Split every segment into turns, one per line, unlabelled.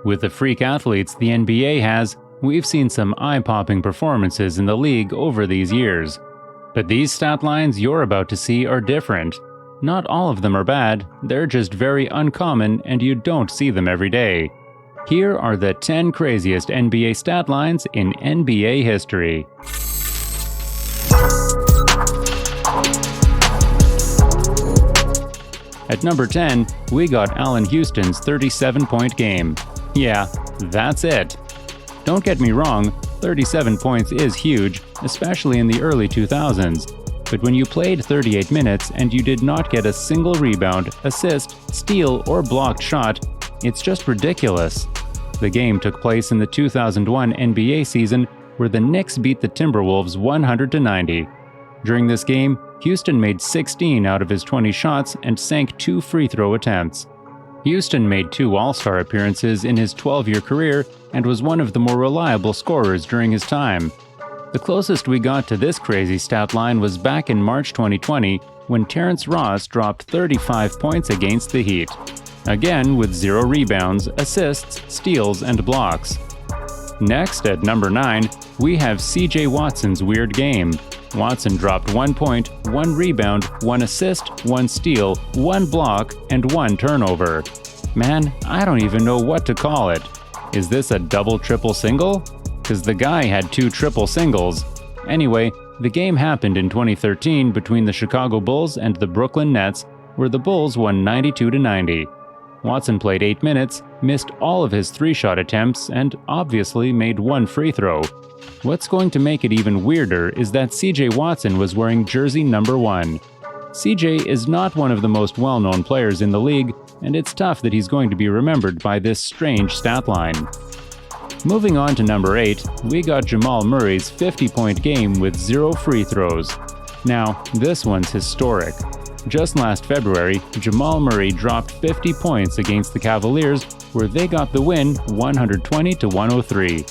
With the freak athletes the NBA has, we've seen some eye-popping performances in the league over these years. But these stat lines you're about to see are different. Not all of them are bad, they're just very uncommon and you don't see them every day. Here are the 10 craziest NBA stat lines in NBA history. At number 10, we got Allan Houston's 37-point game. Yeah, that's it. Don't get me wrong, 37 points is huge, especially in the early 2000s. But when you played 38 minutes and you did not get a single rebound, assist, steal, or blocked shot, it's just ridiculous. The game took place in the 2001 NBA season, where the Knicks beat the Timberwolves 100-90. During this game, Houston made 16 out of his 20 shots and sank 2 free throw attempts. Houston made 2 All-Star appearances in his 12-year career and was one of the more reliable scorers during his time. The closest we got to this crazy stat line was back in March 2020, when Terrence Ross dropped 35 points against the Heat. Again with 0 rebounds, assists, steals, and blocks. Next, at number 9, we have CJ Watson's weird game. Watson dropped 1 point, 1 rebound, 1 assist, 1 steal, 1 block, and 1 turnover. Man, I don't even know what to call it. Is this a double-triple single? 'Cause the guy had 2 triple singles. Anyway, the game happened in 2013 between the Chicago Bulls and the Brooklyn Nets, where the Bulls won 92-90. Watson played 8 minutes, missed all of his 3-shot attempts, and obviously made 1 free throw. What's going to make it even weirder is that CJ Watson was wearing jersey number 1. CJ is not one of the most well-known players in the league, and it's tough that he's going to be remembered by this strange stat line. Moving on to number 8, we got Jamal Murray's 50-point game with 0 free throws. Now, this one's historic. Just last February, Jamal Murray dropped 50 points against the Cavaliers, where they got the win 120-103.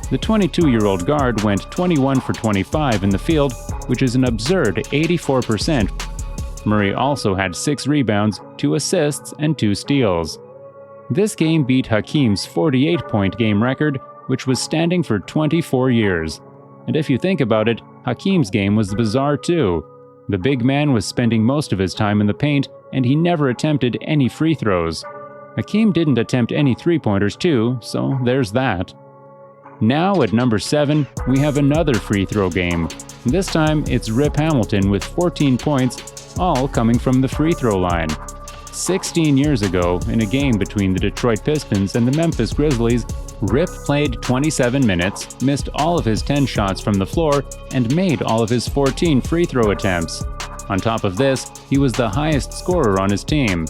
The 22-year-old guard went 21 for 25 in the field, which is an absurd 84%. Murray also had 6 rebounds, 2 assists, and 2 steals. This game beat Hakeem's 48-point game record, which was standing for 24 years. And if you think about it, Hakeem's game was bizarre too. The big man was spending most of his time in the paint, and he never attempted any free throws. Hakeem didn't attempt any three-pointers too, so there's that. Now at number 7, we have another free throw game. This time it's Rip Hamilton with 14 points, all coming from the free throw line. 16 years ago, in a game between the Detroit Pistons and the Memphis Grizzlies, Rip played 27 minutes, missed all of his 10 shots from the floor, and made all of his 14 free throw attempts. On top of this, he was the highest scorer on his team.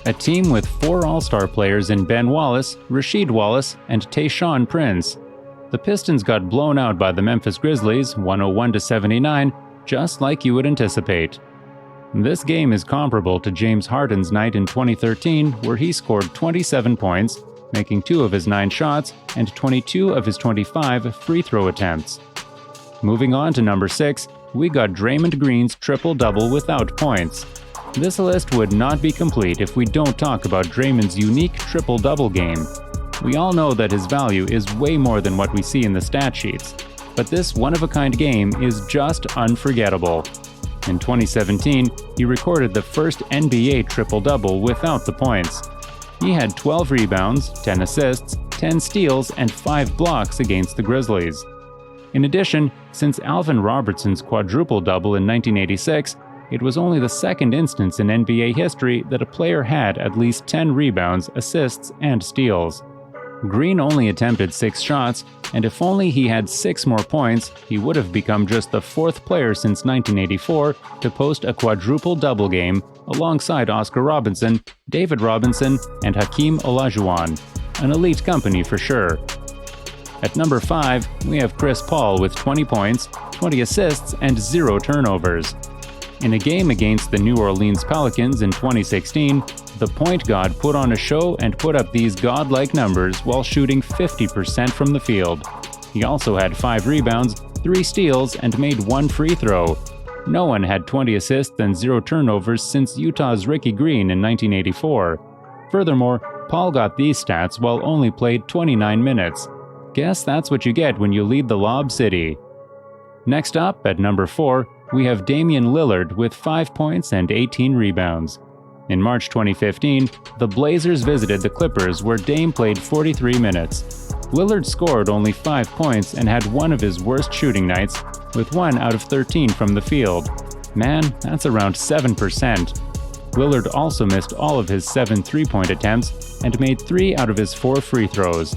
A team with 4 All-Star players in Ben Wallace, Rasheed Wallace, and Tayshaun Prince. The Pistons got blown out by the Memphis Grizzlies 101-79, just like you would anticipate. This game is comparable to James Harden's night in 2013, where he scored 27 points, making 2 of his 9 shots and 22 of his 25 free throw attempts. Moving on to number 6, we got Draymond Green's triple-double without points. This list would not be complete if we don't talk about Draymond's unique triple-double game. We all know that his value is way more than what we see in the stat sheets, but this one-of-a-kind game is just unforgettable. In 2017, he recorded the first NBA triple-double without the points. He had 12 rebounds, 10 assists, 10 steals, and 5 blocks against the Grizzlies. In addition, since Alvin Robertson's quadruple-double in 1986, it was only the second instance in NBA history that a player had at least 10 rebounds, assists, and steals. Green only attempted 6 shots, and if only he had 6 more points, he would have become just the 4th player since 1984 to post a quadruple-double game alongside Oscar Robinson, David Robinson, and Hakeem Olajuwon. An elite company for sure. At number 5, we have Chris Paul with 20 points, 20 assists, and 0 turnovers. In a game against the New Orleans Pelicans in 2016, the point god put on a show and put up these godlike numbers while shooting 50% from the field. He also had 5 rebounds, 3 steals, and made 1 free throw. No one had 20 assists and 0 turnovers since Utah's Ricky Green in 1984. Furthermore, Paul got these stats while only played 29 minutes. Guess that's what you get when you lead the Lob City. Next up, at number 4, we have Damian Lillard with 5 points and 18 rebounds. In March 2015, the Blazers visited the Clippers where Dame played 43 minutes. Lillard scored only 5 points and had one of his worst shooting nights, with 1 out of 13 from the field. Man, that's around 7%. Lillard also missed all of his 7 three-point attempts and made 3 out of his 4 free throws.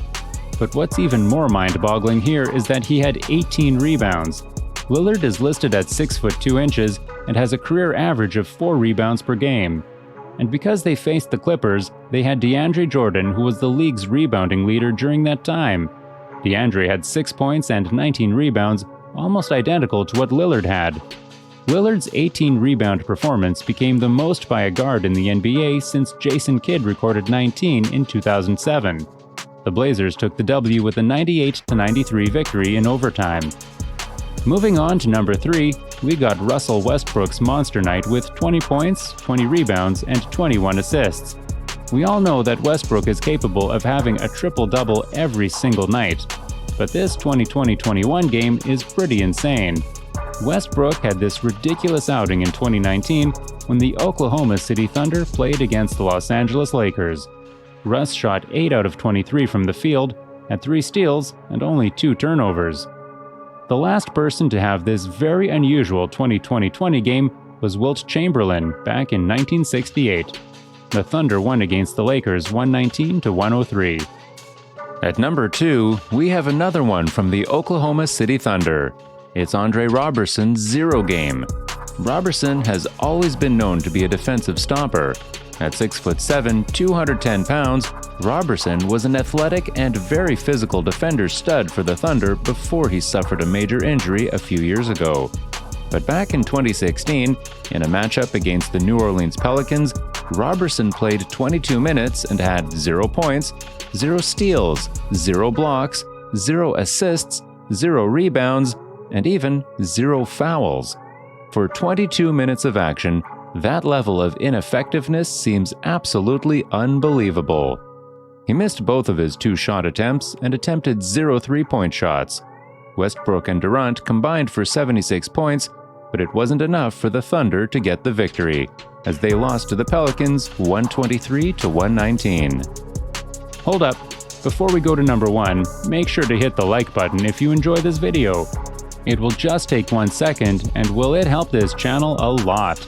But what's even more mind-boggling here is that he had 18 rebounds. Lillard is listed at 6 foot 2 inches and has a career average of 4 rebounds per game. And because they faced the Clippers, they had DeAndre Jordan, who was the league's rebounding leader during that time. DeAndre had 6 points and 19 rebounds, almost identical to what Lillard had. Lillard's 18-rebound performance became the most by a guard in the NBA since Jason Kidd recorded 19 in 2007. The Blazers took the W with a 98-93 victory in overtime. Moving on to number 3, we got Russell Westbrook's monster night with 20 points, 20 rebounds, and 21 assists. We all know that Westbrook is capable of having a triple-double every single night, but this 2020-21 game is pretty insane. Westbrook had this ridiculous outing in 2019 when the Oklahoma City Thunder played against the Los Angeles Lakers. Russ shot 8 out of 23 from the field, had 3 steals, and only 2 turnovers. The last person to have this very unusual 2020-20 game was Wilt Chamberlain back in 1968. The Thunder won against the Lakers 119-103. At number 2, we have another one from the Oklahoma City Thunder. It's Andre Roberson's zero game. Roberson has always been known to be a defensive stopper. At 6'7", 210 pounds, Roberson was an athletic and very physical defender stud for the Thunder before he suffered a major injury a few years ago. But back in 2016, in a matchup against the New Orleans Pelicans, Roberson played 22 minutes and had 0 points, 0 steals, 0 blocks, 0 assists, 0 rebounds, and even 0 fouls. For 22 minutes of action, that level of ineffectiveness seems absolutely unbelievable. He missed both of his 2 shot attempts and attempted 0 three-point shots. Westbrook and Durant combined for 76 points, but it wasn't enough for the Thunder to get the victory, as they lost to the Pelicans 123-119. Hold up, before we go to number 1, make sure to hit the like button if you enjoy this video. It will just take 1 second, and will it help this channel a lot.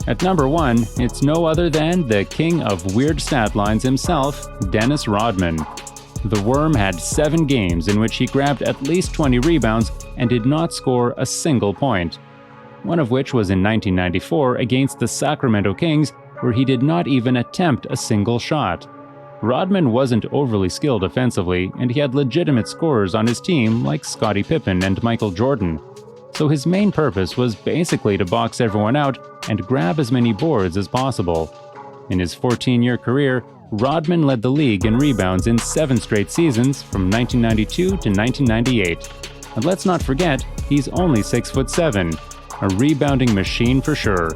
At number 1, it's no other than the king of weird stat lines himself, Dennis Rodman. The Worm had 7 games in which he grabbed at least 20 rebounds and did not score a single point. One of which was in 1994 against the Sacramento Kings, where he did not even attempt a single shot. Rodman wasn't overly skilled offensively, and he had legitimate scorers on his team like Scottie Pippen and Michael Jordan. So his main purpose was basically to box everyone out and grab as many boards as possible. In his 14-year career, Rodman led the league in rebounds in 7 straight seasons from 1992 to 1998. And let's not forget, he's only 6'7", a rebounding machine for sure.